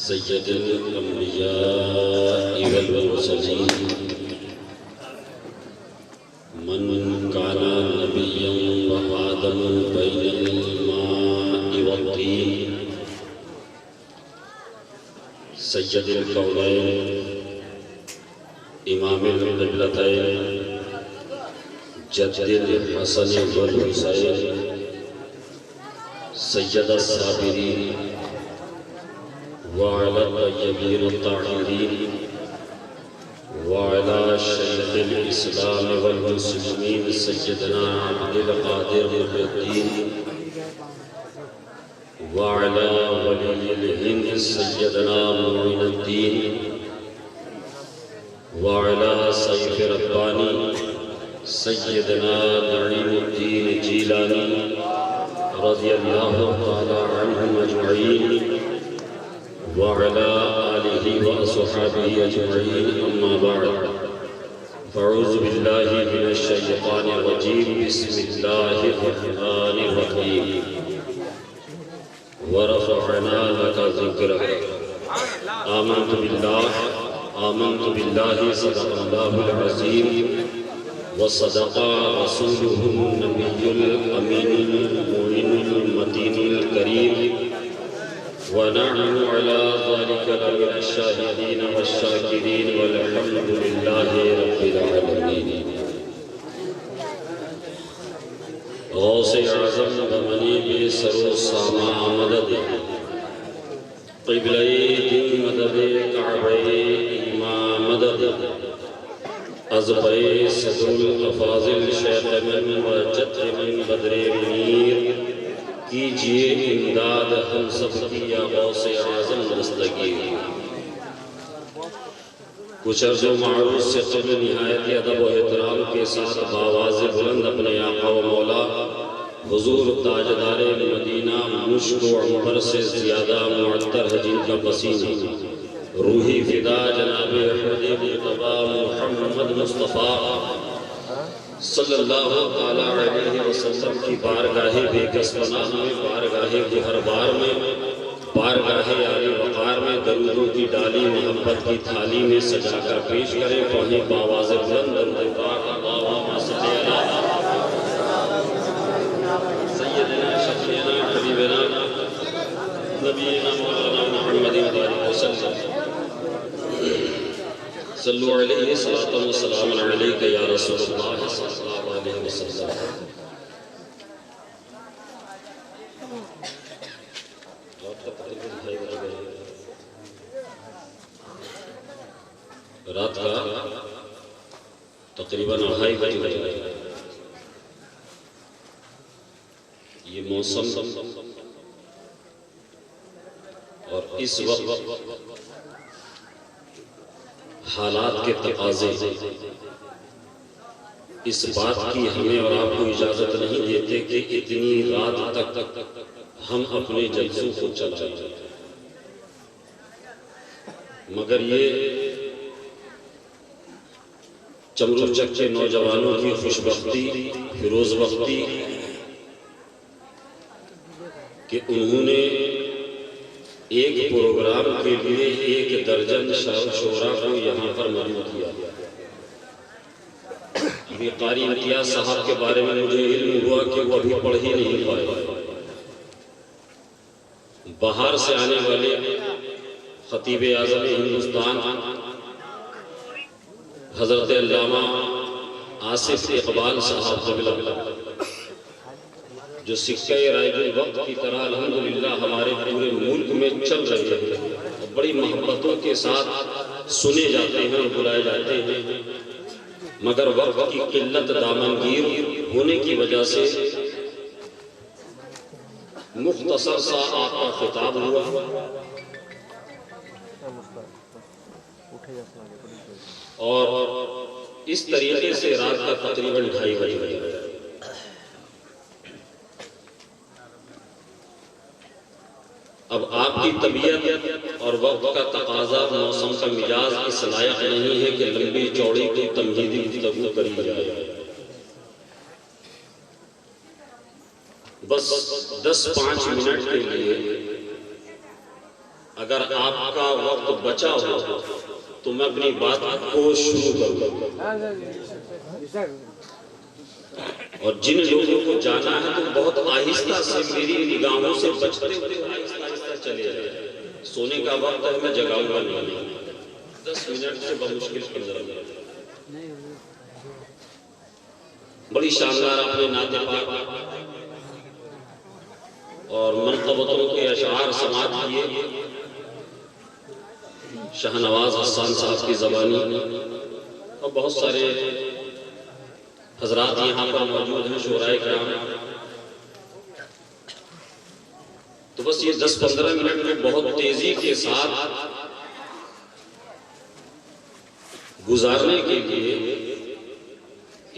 سید الانبیاء والمرسلین من کان نبیا وآدم بین الماء والطین سید الکونین امام القبلتین جد الحسن والحسین سید الصابرین وعلى الطيبين الطاهرين وعلى شيخ الإسلام والمسلمين سيدنا عبد القادر محي الدين وعلى ولي الهند سيدنا معين الدين وعلى سيف رباني سيدنا نعيم الدين جيلاني رضي الله تعالى عنهم أجمعين وعلى آله وأصحابه أجمعين أما بعد فأعوذ بالله من الشيطان الرجيم بسم الله الرحمن الرحيم ورفعنا لك ذكرك آمنت بالله صدق الله العظيم وصدق رسوله النبي الأمين المؤمن المتين الكريم ونحن على ذلك لمن الشاهدين والشاكرين والحمد لله رب العالمين غوث اعظم بمنی بے سرو ساما مدد قبلِ دین مدد کعبہ ایمان مدد ازبۂ صدر الافاضل شیخ من و جد من بدر منیر کیجئے امداد ہم سب کی یا غوث اعظم دستگیر کچھ عرض و معروض سے قبل نہایت ادب و احترام کے ساتھ بآواز بلند اپنے آقا و مولا حضور تاجدار مدینہ مشک و عنبر سے زیادہ معطر ہے جن کا پسینہ روحی فدا جناب احمد مجتبی محمد مصطفیٰ صلی اللہ علیہ وسلم کی بارگاہ بے کس پناہ میں بارگاہ گہر بار میں بارگاہ عالی وقار میں درودوں کی ڈالی محبت کی تھالی میں سجا کر پیش کریں پڑھیں بآواز بلند درود پاک اللہم صلی علی سیدنا شفیعنا حبیبنا نبینا مولانا محمد وسلم صلو علیہ صلاۃ و سلام علیک یا رسول اللہ صلی اللہ علیہ وسلم رات کا تقریباً 2:30 بجے یہ موسم اور اس وقت حالات کے تقاضے اس بات کی ہمیں اور آپ کو اجازت نہیں دیتے کہ اتنی رات تک ہم اپنے جلسوں کو چلائیں مگر یہ چمروچک کے نوجوانوں کی خوشبختی فیروز بختی کہ انہوں نے ایک پروگرام کے لیے 1 درجن شعراء کو یہاں پر مدعو کیا ابھی قاری امتیاز صاحب کے بارے میں مجھے علم ہوا کہ وہ ابھی پڑھ ہی نہیں پائے باہر سے آنے والے خطیب اعظم ہندوستان حضرت علامہ آصف اقبال صاحب قبلہ جو سکہ رائج الوقت کی طرح الحمدللہ ہمارے پورے ملک میں چل رہے ہیں اور بڑی محبتوں کے ساتھ سنے جاتے ہیں اور بلائے جاتے ہیں مگر وقت کی قلت دامنگیر ہونے کی وجہ سے مختصر سا آپ کا خطاب ہوا اور اس طریقے سے رات کا تقریباً 2:30 بجے اب آپ کی طبیعت اور وقت کا تقاضا موسم کا مزاج اس لائق نہیں ہے کہ لمبی چوڑی کی تمہیدی گفتگو کری جائے بس 10-5 منٹ کے لیے اگر آپ کا وقت بچا ہو تو میں اپنی بات کو شروع کروں، اور جن لوگوں کو جانا ہے تو بہت آہستہ سے میری نگاہوں سے بچتے ہوئے آہستہ آہستہ چلے جائیں۔ سونے کا وقت ہے، میں جگاؤں گا نہیں، 10 منٹ سے بمشکل 15 منٹ۔ بڑی شاندار اپنے نعت پاک اور منقبتوں کے اشعار سماعت کیے شاہ نواز حسان صاحب کی زبانی، اور بہت سارے حضرات یہاں پر موجود ہیں، شعراء کرام۔ تو بس یہ 10-15 منٹ میں بہت تیزی کے ساتھ گزارنے کے لیے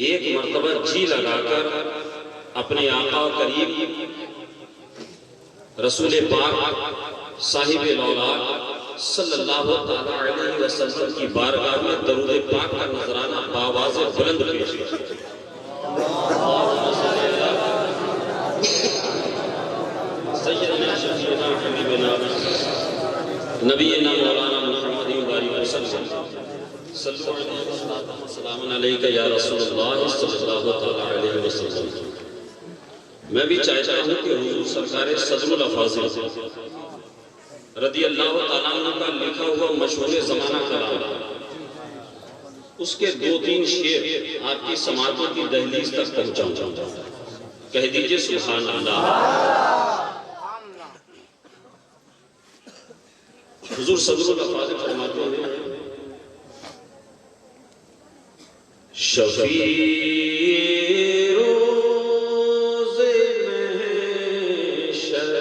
ایک مرتبہ جی لگا کر اپنے آقا قریب رسول پاک صاحب الاولاد صلی اللہ تعالیٰ علیہ وسلم کی بارگاہ میں درود پاک کا نذرانہ بآواز بلند پیش کرتے ہیں۔ سیدنا شفیعنا حبیبنا نبینا مولانا محمد بارک وسلم صلی اللہ علیہ یا رسول اللہ صلی اللہ تعالیٰ علیہ وسلم۔ میں بھی چاہتا ہوں کہ حضور سرکار صدر الافاضل رضی اللہ تعالیٰ عنہ کا لکھا ہوا مشہور زمانہ کلام، اس کے 2-3 شعر آپ کی سماعتوں کی دہلیز تک پہنچاؤں۔ کہہ دیجئے سبحان اللہ۔ حضور صدر الافاضل فرماتے ہیں، شفیع روز محشر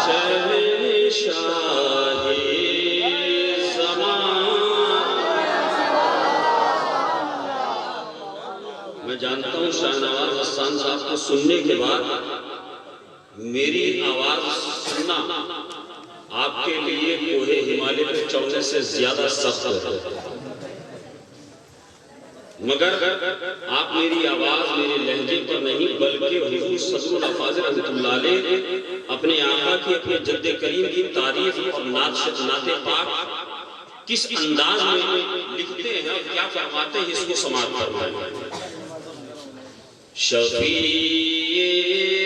شہنشاہ زمان۔ میں جانتا ہوں شاہ نواز حسان صاحب کو سننے کے بعد میری آواز سننا آپ کے لیے کوہ ہمالیہ پہ چڑھنے سے زیادہ سخت ہے، مگر آپ میری آواز میرے لہجے پر نہیں بلکہ حضور صدر الافاضل رحمۃ اللہ علیہ اپنے آقا کی اپنے جد کریم کی تعریف اور نعت پاک کس انداز میں لکھتے ہیں اور کیا فرماتے ہیں، اس کو سماعت فرمائیں۔ شفیع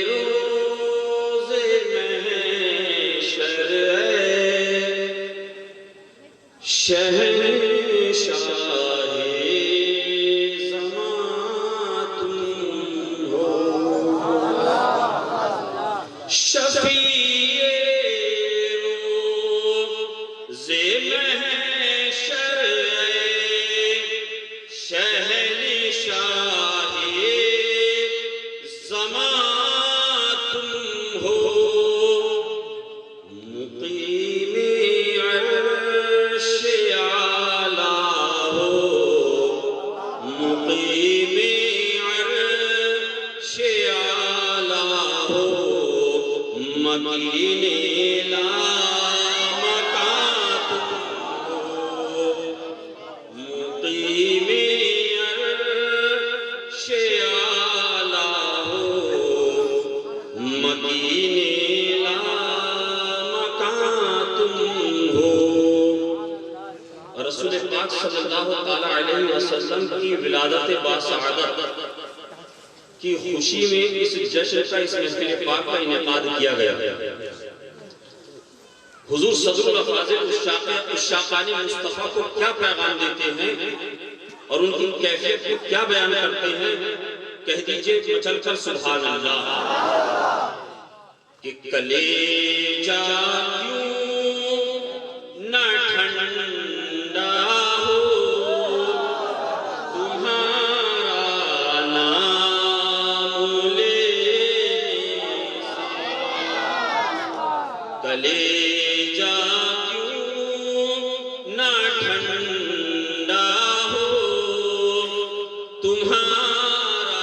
روز محشر شہنشاہ زمان تم ہو، شفیع روز محشر شہنشاہ زمان تم ہو، مقیم عرش اعلیٰ ہو، مقیم عرش اعلیٰ ہو، مکین لامکان تم ہو، مقیم عرش اعلیٰ ہو، مکین لامکان تم ہو۔ رسول پاک صلی اللہ تعالیٰ علیہ وسلم کی ولادت باسعادت کی خوشی میں اس جشن کا، اس محفل پاک کا انعقاد کیا گیا۔ حضور صدر الافاضل عشاقان مصطفیٰ کو کیا پیغام دیتے ہیں اور ان کی کیفیت کو کیا بیان کرتے ہیں، کہہ دیجئے چل کر سبحان اللہ۔ کہ کلیجہ کیوں نہ ٹھنڈا ہو، تمہارا نام لینے سے، کلیجہ کیوں نہ ٹھنڈا ہو، تمہارا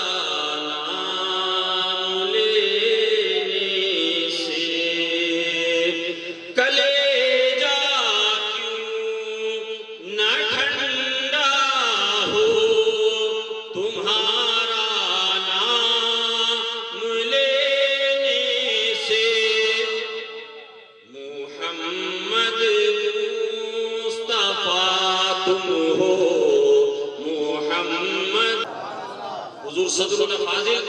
نام لینے سے، کلیجہ کیوں نہ ٹھنڈا ہو، تمہارا نام لینے سے، صدر الفاضل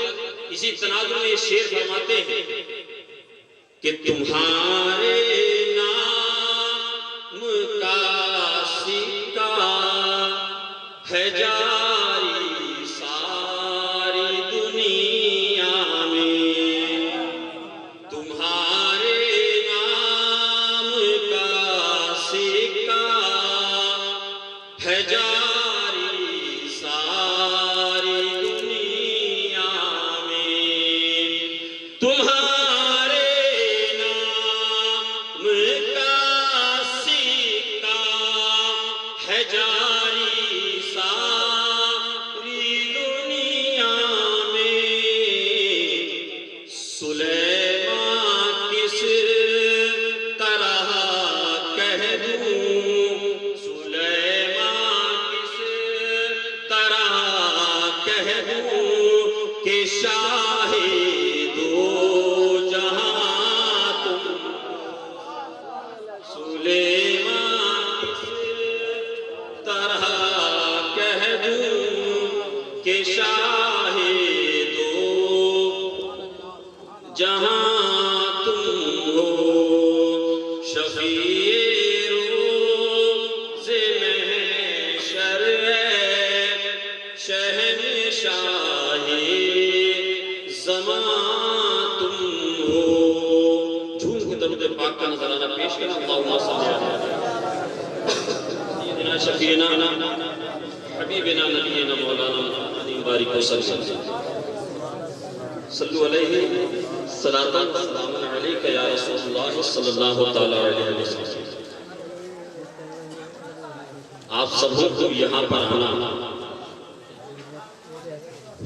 اسی تناظر میں یہ شعر فرماتے ہیں کہ تمہارے نام کا سکہ ہے جاری ساری دنیا میں، تمہارے نام کا سکہ ہے جاری ساری دنیا میں، تمہارے نام کا سکہ ہے جاری ساری دنیا میں، سلیمان کس طرح کہہ دوں، سلیمان کس طرح کہہ دوں کہ شاہ دو جہاں تم، سلیمان کس طرح کہہ دوں کہ شاہ دو جہاں تم ہو، شفیع روز محشر ہے شہنشاہ زمان تم ہو۔ جھوم کے درود پاک کا نظرانہ پیش کرنا، اللہم صلی علیہ سیدنا شفیعنا حبیبنا نبینا مولانا محمد بارک وسلم، صلو علیہ صلاۃ و سلام علیک یا رسول اللہ صلی اللہ تعالی علیہ وسلم۔ آپ سبوں کو یہاں پر آنا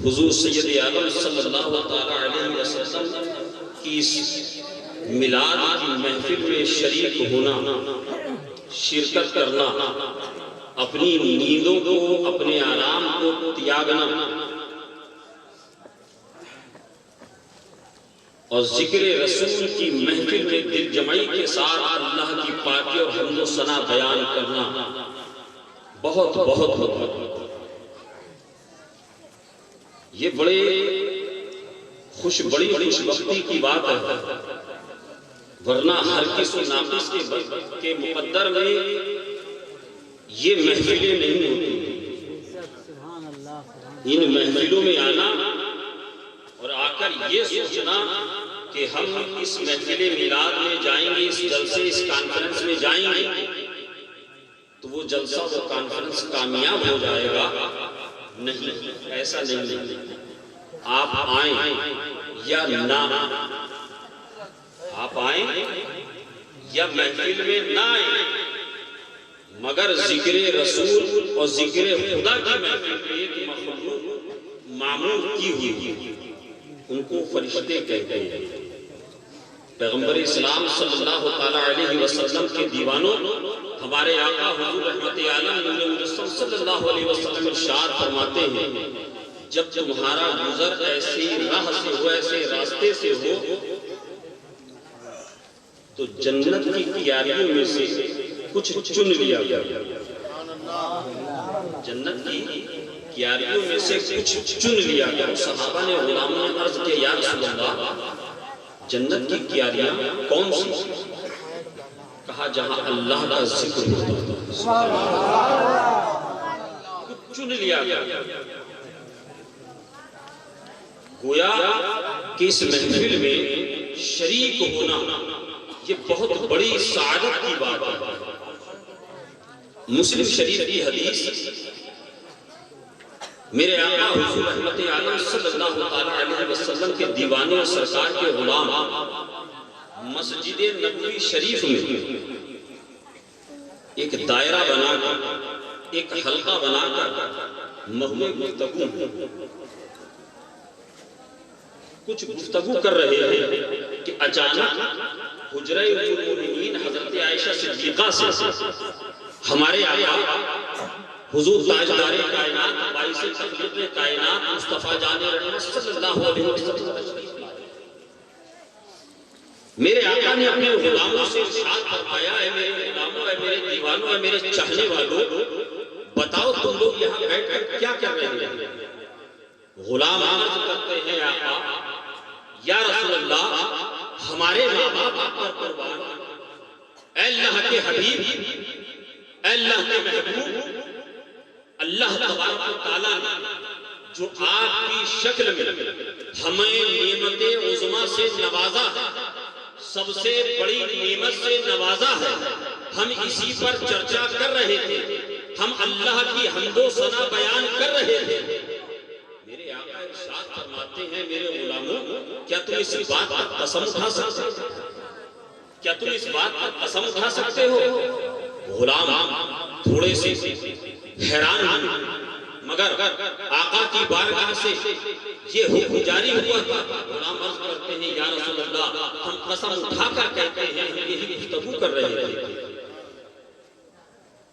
حضور سید عالم صلی اللہ تعالی علیہ وسلم کی اس میلاد کی محفل میں شریک ہونا، شرکت کرنا، اپنی نیندوں کو اپنے آرام کو تیاگنا اور ذکر رسول کی محفل میں دل جمعی کے ساتھ اللہ کی پاکی اور حمد و ثنا بیان کرنا بہت بہت بہت یہ بڑی خوش بختی کی بات ہے، ورنہ ہر کس و ناقص کے مقدر میں یہ محفلیں نہیں ہوتی۔ ان محفلوں میں آنا اور آ کر یہ سوچنا کہ ہم اس محفل میلاد میں جائیں گے، اس جلسے اس کانفرنس میں جائیں گے تو وہ جلسہ وہ کانفرنس کامیاب ہو جائے گا، نہیں، ایسا نہیں۔ آپ آئیں یا نہ آپ آئیں یا محفل میں نہ آئیں، مگر ذکر رسول اور ذکر خدا کی محفل میں ایک مخلوق معمول کی ہوئی، ان کو فرشتے کہتے ہیں۔ پیغمبر اسلام صلی اللہ تعالی علیہ وسلم کے دیوانوں، ہمارے آقا حضور رحمت عالم نور مجسم صلی اللہ علیہ وسلم ارشاد فرماتے ہیں، جب تمہارا گزر ایسی راہ سے ہو، ایسے راستے سے ہو تو جنت کی کیاریوں میں سے کچھ چن لیا گیا، جنت کی کیاریوں میں سے کچھ چن لیا گیا۔ صحابہ نے غلاموں نے عرض کیا، یا رسول اللہ جنت کی کیاریاں کون سی؟ کہا جہاں اللہ کا ذکر ہوتا ہے، چن لیا گیا۔ گویا کہ اس محفل میں شریک ہونا یہ بہت بڑی سعادت کی بات ہے۔ مسلم شریف کی حدیث، میرے آقا حضور رحمت عالم صلی اللہ تعالی علیہ وسلم کے دیوانے اور سرکار کے غلام مسجد نبوی شریف میں ایک دائرہ بنا کر، ایک حلقہ بنا کر محو گفتگو کچھ گفتگو کر رہے ہیں کہ اچانک حجرہ ام المؤمنین حضرت عائشہ صدیقہ سے ہمارے آقا حضور تاجدار کائنات باعث تخلیق کائنات مصطفیٰ جان رحمت صلی اللہ علیہ وسلم، میرے آقا نے اپنے غلاموں سے ارشاد فرمایا، اے میرے غلاموں، اے میرے دیوانوں، اے میرے چاہنے والوں، بتاؤ تم لوگ یہاں بیٹھ کر کیا کر رہے ہیں؟ غلام عرض کرتے ہیں آقا یا رسول اللہ ہمارے ماں باپ آپ پر قربان، اے اللہ کے حبیب، اے اللہ کے محبوب، اللہ تبارک و تعالیٰ نے جو آپ کی شکل میں ہمیں نعمت عظمیٰ سے نوازا ہے، سب سے بڑی نعمت سے نوازا ہے، ہم اسی پر چرچا کر رہے تھے، ہم اللہ کی حمد و ثنا بیان کر رہے تھے۔ میرے آقا ارشاد فرماتے ہیں میرے غلاموں کیا تم اس بات پر قسم اٹھا سکتے ہو؟ کیا تم اس بات پر قسم اٹھا سکتے ہو؟ غلام تھوڑے سے حیران ہوئے، مگر آقا کی بارگاہ سے یہ حکم جاری ہوا تھا۔ غلام عرض کرتے ہیں یا رسول اللہ ہم قسم اٹھا کر کہتے ہیں یہی گفتگو کر رہے تھے۔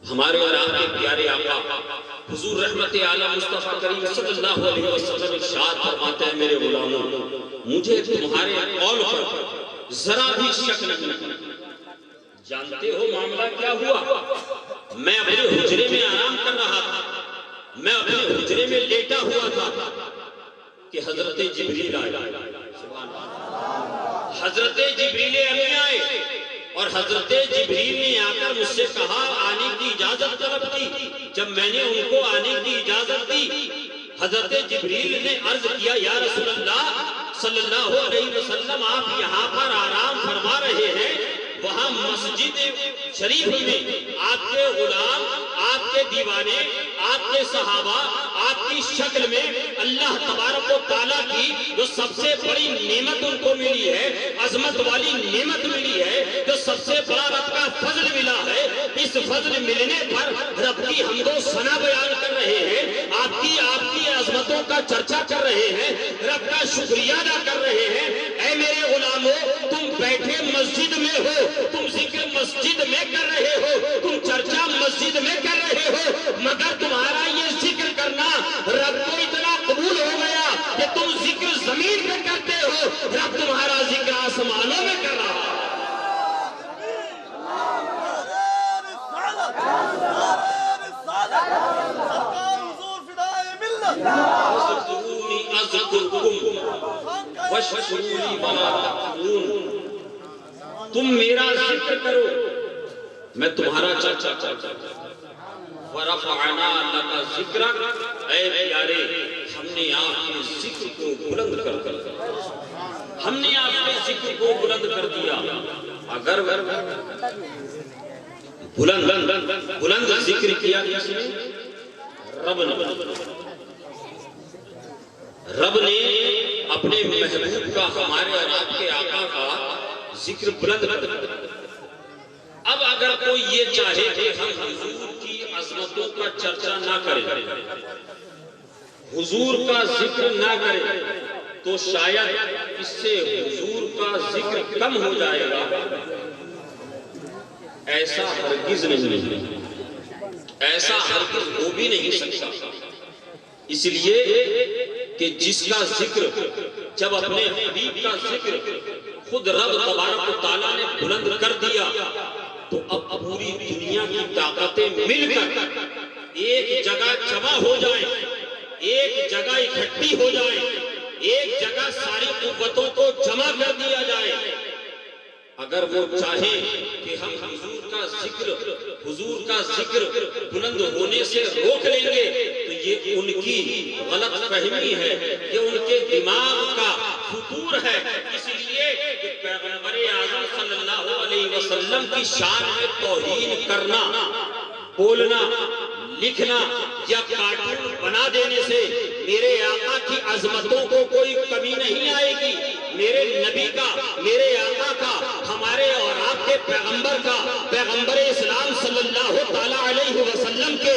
ہمارے اور آپ کے پیارے آقا حضور رحمت عالم مصطفیٰ کریم صلی اللہ علیہ وسلم ارشاد فرماتے ہیں میرے غلاموں مجھے تمہارے قول پر ذرا بھی شک نہیں۔ جانتے ہو معاملہ کیا ہوا؟ میں اپنے حجرے میں آرام کر رہا تھا، میں اپنے حجرے میں لیٹا ہوا تھا کہ حضرت جبریل آئے، حضرت جبریل امی آئے، اور حضرت جبریل نے آ کر مجھ سے کہا آنے کی اجازت طلب کی۔ جب میں نے ان کو آنے کی اجازت دی، حضرت جبریل نے عرض کیا یا رسول اللہ صلی اللہ علیہ وسلم آپ یہاں پر آرام فرما رہے ہیں، وہاں مسجد شریف میں آپ کے غلام، آپ کے دیوانے، آپ کے صحابہ، آپ کی شکل میں اللہ تبارک و تعالیٰ کی جو سب سے بڑی نعمت ان کو ملی ہے، عظمت والی نعمت ملی ہے، جو سب سے بڑا رب کا فضل ملا ہے، اس فضل ملنے پر رب کی حمد و ثنا بیان کر رہے ہیں، آپ کی عظمتوں کا چرچا کر رہے ہیں، رب کا شکریہ ادا کر رہے ہیں۔ اے میرے غلاموں تم بیٹھے مسجد میں ہو، تم ذکر مسجد میں کر رہے ہو، تم چرچا مسجد میں کر رہے ہو، مگر تمہارا یہ ذکر کرنا رب کو اتنا قبول ہو گیا کہ تم ذکر زمین میں کرتے ہو، رب تمہارا ذکر آسمانوں میں کر رہا ہے۔ تم میرا ذکر کرو میں تمہارا چرچا کرتا ہوں۔ وَرَفَعْنَا لَكَ ذِكْرَكَ، اے پیارے ہم نے آپ کے ذکر کو بلند کر دیا، ہم نے آپ کے ذکر کو بلند کر دیا۔ اگر بلند ذکر کیا کس نے؟ رب نے اپنے محبوب کا، ہمارے اور آپ کے آقا کا ذکر بلند کر دیا۔ اب اگر کوئی یہ چاہے کہ ہم حضور کی عظمتوں کا چرچا نہ کریں، حضور کا ذکر نہ کریں، تو شاید اس سے حضور کا ذکر کم ہو جائے گا۔ ایسا ہرگز نہیں، ایسا ہرگز ہو بھی نہیں سکتا، اس لیے کہ جس کا ذکر جب اپنے حبیب کا ذکر خود رب تبارک و تعالیٰ نے بلند کر دیا تو اب پوری دنیا کی طاقتیں مل کر ایک جگہ جمع ہو جائیں، ایک جگہ اکٹھی ہو جائیں، ایک جگہ ساری قوتوں کو جمع کر دیا جائے۔ اگر وہ چاہیں کہ ہم حضور کا ذکر بلند ہونے سے روک لیں گے تو یہ ان کی غلط فہمی ہے، یہ ان کے دماغ کا فطور ہے۔ اس لیے کہ پیغمبر اعظم صلی اللہ علیہ وسلم کی شان میں توہین کرنا، بولنا، لکھنا یا کارٹون بنا دینے سے میرے آقا کی عظمتوں کو کوئی کمی نہیں آئے گی۔ میرے نبی کا، میرے آقا کا، ہمارے اور آپ کے پیغمبر کا، پیغمبر اسلام صلی اللہ تعالیٰ علیہ وسلم کے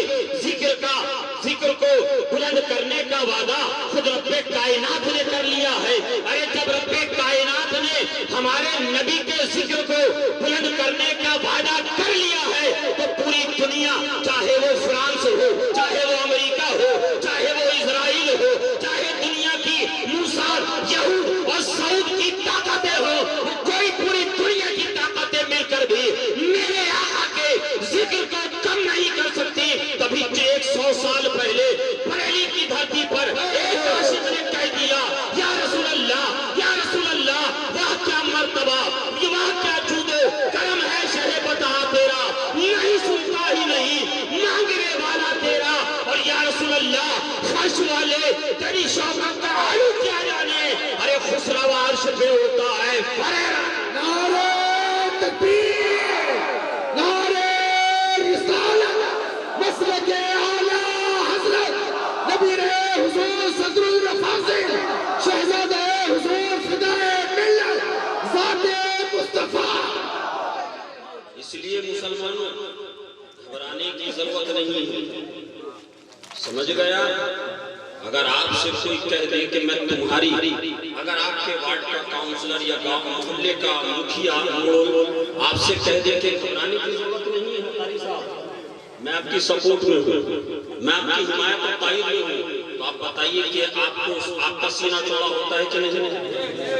ذکر کو بلند کرنے کا وعدہ خود رب کائنات نے کر لیا ہے۔ ارے جب رب کائنات نے ہمارے نبی کے ذکر کو بلند کرنے کا وعدہ کر لیا ہے تو پوری دنیا، چاہے وہ فرانس ہو، چاہے وہ امریکہ ہو، چاہے وہ اسرائیل ہو، چاہے دنیا کی موساد، یہود اور سعود کی طاقتیں ہو، کوئی پوری دنیا کی طاقتیں مل کر بھی میرے آقا کے ذکر کو کم نہیں کر سکتی۔ تبھی 100 سال پہلے بریلی کی دھرتی پر ایک عاشق بڑی شوقت کا آلو کیا جانے، ارے خسرو عرش پہ ہوتا ہے فریرہ۔ نعرہ تکبیر، نعرہ رسالت، مسلک اعلیٰ حضرت نبی حضور صدر الفاضل شہزادہ حضور فدائے ملت ذات مصطفیٰ۔ اس لیے مسلمانوں گھبرانے کی ضرورت نہیں ہے، سمجھ گیا؟ اگر آپ سے کوئی کہہ دے کہ میں تمہاری، اگر آپ کے وارڈ کا کاؤنسلر یا گاؤں محلے کا مکھیا آپ سے کہہ دے کہ گھبرانے کی ضرورت نہیں ہے قاری صاحب، میں آپ کی سپورٹ میں ہوں، میں آپ کی حمایت اور تائید میں ہوں، تو آپ بتائیے کہ آپ کا سینہ چوڑا ہوتا ہے کہ نہیں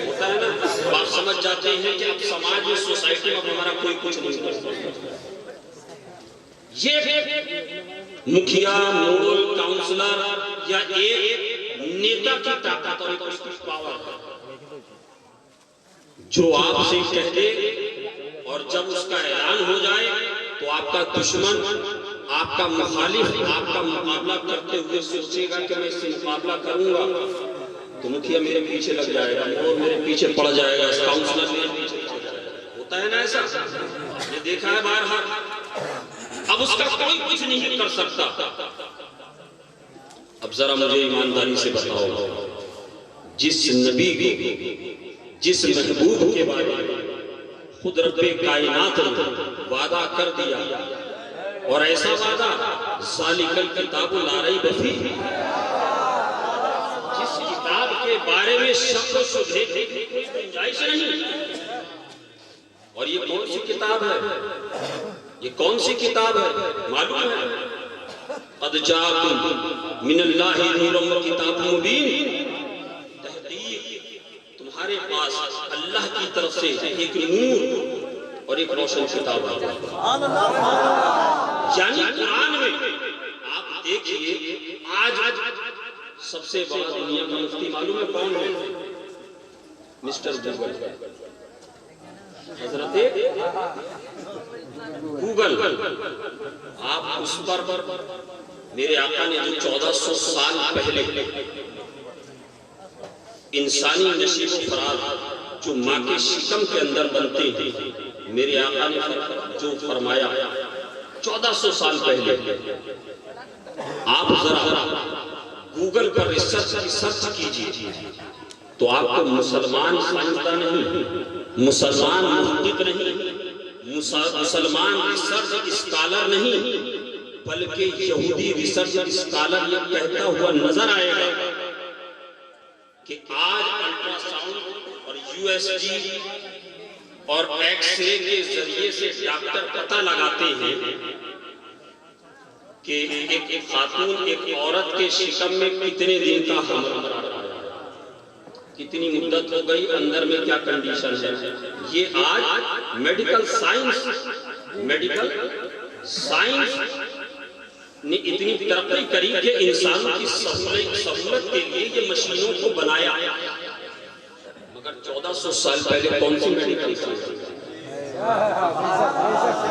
ہوتا ہے نا؟ تو آپ سمجھ جاتے ہیں کہ اب سماج میں، سوسائٹی میں ہمارا کوئی کچھ نہیں کر سکتا۔ یہ مکھیا، مول، کاؤنسلر یا ایک نیتا کی طاقت اور ایک اس کی پاور ہے، جو آپ سے کہہ دے اور جب اس کا اعلان ہو جائے تو آپ کا دشمن، آپ کا مخالف آپ کا مقابلہ کرتے ہوئے سوچے گا کہ میں اس سے مقابلہ کروں گا تو مکھیا میرے پیچھے لگ جائے گا، مول میرے پیچھے پڑ جائے گا، کاؤنسلر میرے پیچھے پڑ جائے گا۔ ہوتا ہے نا ایسا؟ میں دیکھا ہے باہر۔ اب اس کا کوئی کچھ نہیں کر سکتا۔ اب ذرا مجھے ایمانداری سے بتاؤ، جس نبی کو، جس محبوب کے بارے میں خود رب کائنات نے وعدہ کر دیا، اور ایسا وعدہ ذالک الکتاب لا ریب فیہ، جس کتاب کے بارے میں شک و شبہے کی کوئی گنجائش نہیں، اور یہ کون سی کتاب ہے؟ یہ کون سی کتاب ہے؟ معلوم ہے؟ قد جاءکم من اللہ نور و کتاب مبین، تحقیق تمہارے پاس اللہ کی طرف سے ایک نور اور ایک روشن کتاب ہے۔ یعنی قرآن میں آپ دیکھئے، آج سب سے بڑا دنیا کا مفتی معلوم ہے کون ہے؟ مسٹر گوگل، حضرت گوگل۔ آپ اس پر میرے آقا نے جو 1400 سال پہلے انسانی نشیب و فراز جو ماں کے شکم کے اندر بنتے ہیں، میرے آقا نے جو فرمایا 1400 سال پہلے، آپ ذرا گوگل پر ریسرچ کیجیے تو آپ کو مسلمان سائنسداں نہیں، مسلمان محقق نہیں، مسلمان ریسرچ اسکالر نہیں، بلکہ یہودی ریسرچ اسکالر یہ کہتا ہوا نظر آئے گا کہ آج الٹرا ساؤنڈ اور یو ایس جی اور ایکس رے کے ذریعے سے ڈاکٹر پتہ لگاتے ہیں کہ ایک خاتون، ایک عورت کے شکم میں کتنے دن کا حمل رہا ہے، کتنی مدت ہو گئی، اندر میں کیا کنڈیشن ہے۔ یہ آج میڈیکل سائنس نے اتنی ترقی کری کہ انسان کی سہولت کے لیے یہ مشینوں کو بنایا، مگر 1400 سال پہلے کون سی میڈیکل سائنس؟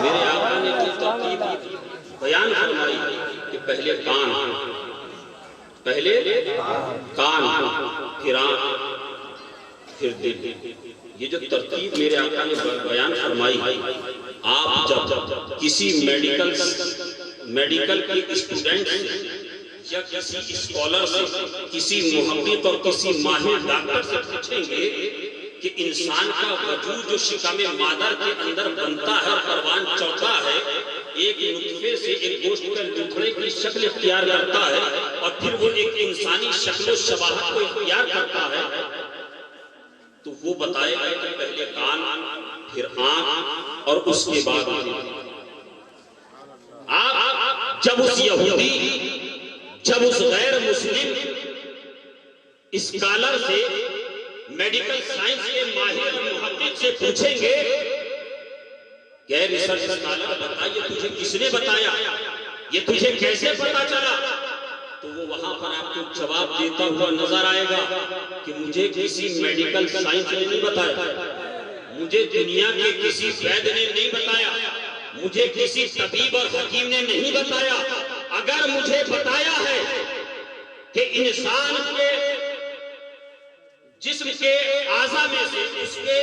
میرے آقا نے جو ترتیب بیان فرمائی کہ پہلے کان، پھر آنکھ، پھر دل، یہ جو ترتیب میرے آقا نے بیان فرمائی، آپ جب کسی میڈیکل کے اسٹوڈنٹ سے یا کسی اسکالر سے، کسی محقق اور کسی ماہر ڈاکٹر سے پوچھیں گے کہ انسان کا وجود جو شکم مادر کے اندر بنتا ہے اور پروان چڑھتا ہے، ایک نطفے سے ایک گوشت کا ٹکڑے کی شکل اختیار کرتا ہے اور پھر وہ ایک انسانی شکل و شباہت کو اختیار کرتا ہے، تو وہ بتائے گا کہ پہلے کان، پھر آنکھ اور اس کے بعد آپ جب اس یہودی، جب اس غیر مسلم اسکالر سے، میڈیکل سائنس کے ماہر محقق سے پوچھیں گے کہ اے ریسرچ اسکالر بتا، یہ تجھے کس نے بتایا، یہ تجھے کیسے پتا چلا، تو وہ وہاں پر آپ کو جواب دیتا ہوا نظر آئے گا کہ مجھے کسی میڈیکل سائنس نے نہیں بتایا، مجھے دنیا کے کسی وید نے نہیں بتایا، مجھے کسی طبیب اور حکیم نے نہیں بتایا، اگر مجھے بتایا ہے کہ انسان کے جسم کے اعضاء میں سے، اس کے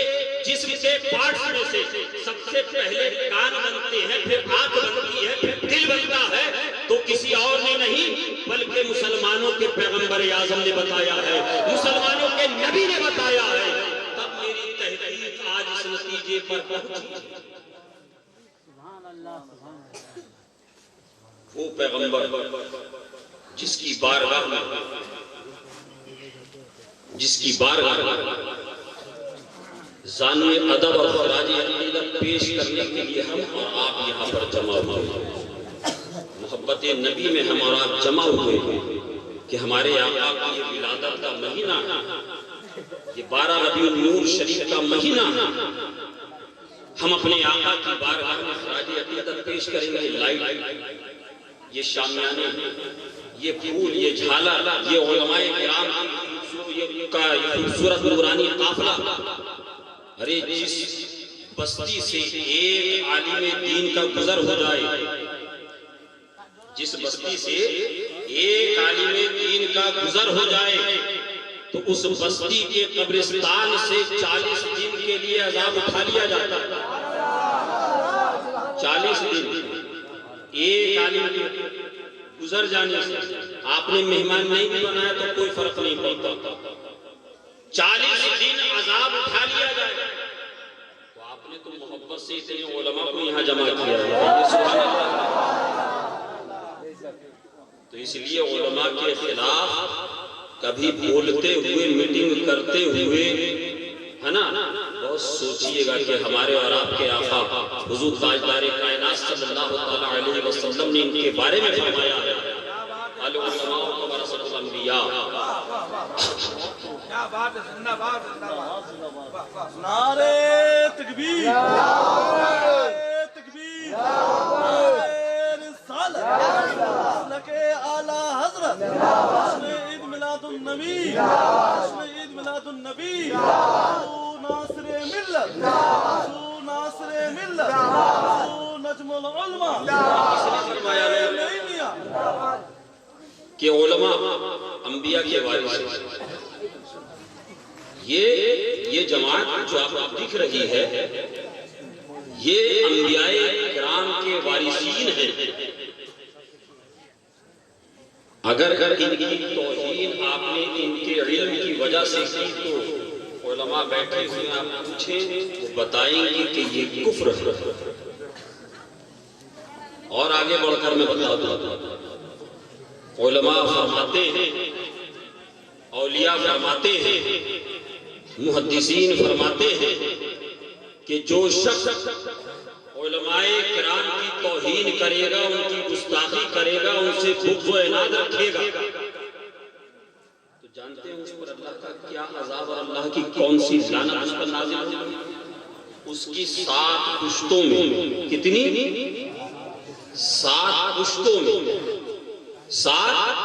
جسم کے پارٹس میں سے سب سے پہلے کان بنتے ہیں، پھر آنکھ بنتی ہے، پھر دل بنتا ہے، تو کسی اور نے نہیں بلکہ مسلمانوں کے پیغمبر اعظم نے بتایا ہے، مسلمانوں کے نبی نے بتایا ہے۔ تب میری تحقیق آج اس نتیجے پر پہنچی۔ وہ پیغمبر جس کی بارگاہ میں زانوِ ادب اور خراج عقیدت پیش کرنے کے لیے ہم اور آپ یہاں پر جمع ہوئے، محبت نبی میں ہم اور آپ جمع ہوئے کہ ہمارے آقا کی یہ ولادت کا مہینہ، یہ 12 ربیع النور شریف کا مہینہ، ہم اپنے آقا کی بارگاہ میں خراج عقیدت پیش کریں گے۔ لائٹ، یہ شامیانے، یہ پھول، یہ جھالر، یہ علماء کرام کا خوبصورت نورانی قافلہ، ارے جس بستی سے ایک عالم دین کا گزر ہو جائے، جس بستی سے ایک عالم دین کا گزر ہو جائے تو اس بستی کے قبرستان سے 40 دن کے لیے عذاب اٹھا لیا جاتا ہے۔ 40 دن ایک عالم کے گزر جانے سے، آپ نے مہمان نہیں بھی بنایا تو کوئی فرق نہیں پڑتا، 40 دن عذاب اٹھا لیا جائے۔ تو آپ نے تو محبت سے اتنے علماء کو یہاں جمع کیا ہے، یہ سبحان اللہ۔ تو اس لیے علماء کے خلاف کبھی بولتے ہوئے، میٹنگ کرتے ہوئے، ہے نا، بہت سوچئے گا کہ ہمارے اور آپ کے آقا حضور تاجدار کائنات صلی اللہ علیہ وسلم نے ان کے بارے میں فرمایا ہے، العلماء ورثۃ الانبیاء۔ نعرہ تکبیر، نعرہ تکبیر، نعرہ رسالت، مسلک اعلی حضرت، جشن عید میلاد النبی، جشن عید میلاد النبی، حضور ناصر ملت، حضور ناصر ملت، حضور نجم العلماء، نہیں میاں کہ علماء انبیاء کے وارث ہیں۔ یہ جماعت جو آپ کو دکھ رہی ہے، یہ انبیاء کرام کے وارثین ہیں۔ اگر ان کی توہین آپ نے ان کے علم کی وجہ سے کی تو علماء بیٹھے ہوئے آپ پوچھیں وہ بتائیں گے کہ یہ کفر ہے۔ اور آگے بڑھ کر میں بتا دوں، علماء فرماتے ہیں، اولیاء فرماتے ہیں، محدثین فرماتے ہیں کہ جو شخص علماء کرام کی توہین کرے گا، ان کی گستاخی کرے گا، ان سے بغض و عناد رکھے گا، تو جانتے ہیں اس پر اللہ کا کیا عذاب اور اللہ کی کون سی لعنت اس پر نازل ہوگی؟ اس کی 7 پشتوں میں، کتنی؟ 7 پشتوں میں، 7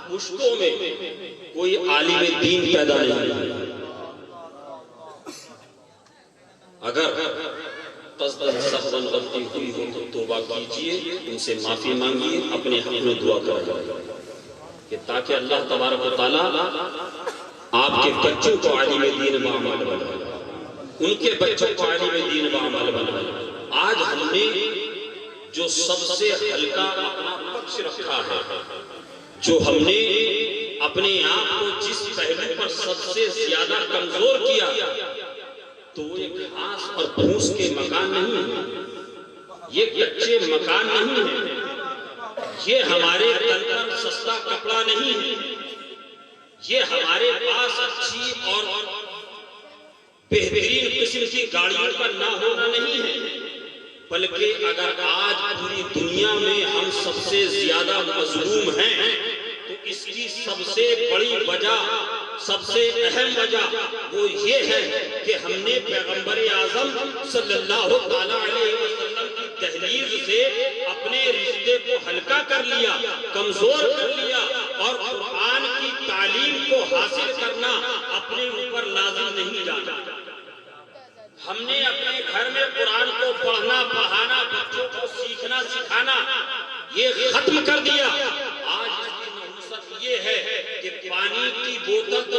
پشتوں میں کوئی عالم دین پیدا نہیں۔ اگر قصداً سہواً غلطی ہوئی ہو تو توبہ کیجئے، ان سے معافی مانگیے، اپنے حق میں دعا کریں کہ تاکہ اللہ تبارک و تعالیٰ آپ کے بچوں کو عالم دین بعمل بنائے، ان کے بچوں کو عالم دین بعمل بنائے۔ آج ہم نے جو سب سے ہلکا اپنا پکش رکھا ہے، جو ہم نے اپنے آپ کو جس پہلو پر سب سے زیادہ کمزور کیا، تو وہ ایک گھاس اور پھوس کے مکان نہیں ہے، یہ کچے مکان نہیں ہے، یہ ہمارے تن پر سستا کپڑا نہیں ہے، یہ ہمارے پاس اچھی اور بہترین قسم کی گاڑیوں کا نہ ہونا نہیں ہے، بلکہ اگر آج پوری دنیا میں ہم سب سے زیادہ مظلوم ہیں تو اس کی سب سے بڑی وجہ، سب سے اہم وجہ وہ یہ ہے کہ ہم نے پیغمبر اعظم صلی اللہ علیہ وسلم کی تحریر سے اپنے رشتے کو ہلکا کر لیا، کمزور کر لیا، اور قرآن کی تعلیم کو حاصل کرنا اپنے اوپر لازم نہیں جانا۔ ہم نے اپنے گھر میں قرآن کو پڑھنا، پڑھانا، بچوں کو سیکھنا، سکھانا یہ ختم کر دیا۔ آج یہ ہے کہ پانی کی بوتل تو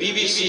BBC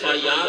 FIR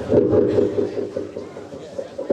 Thank you.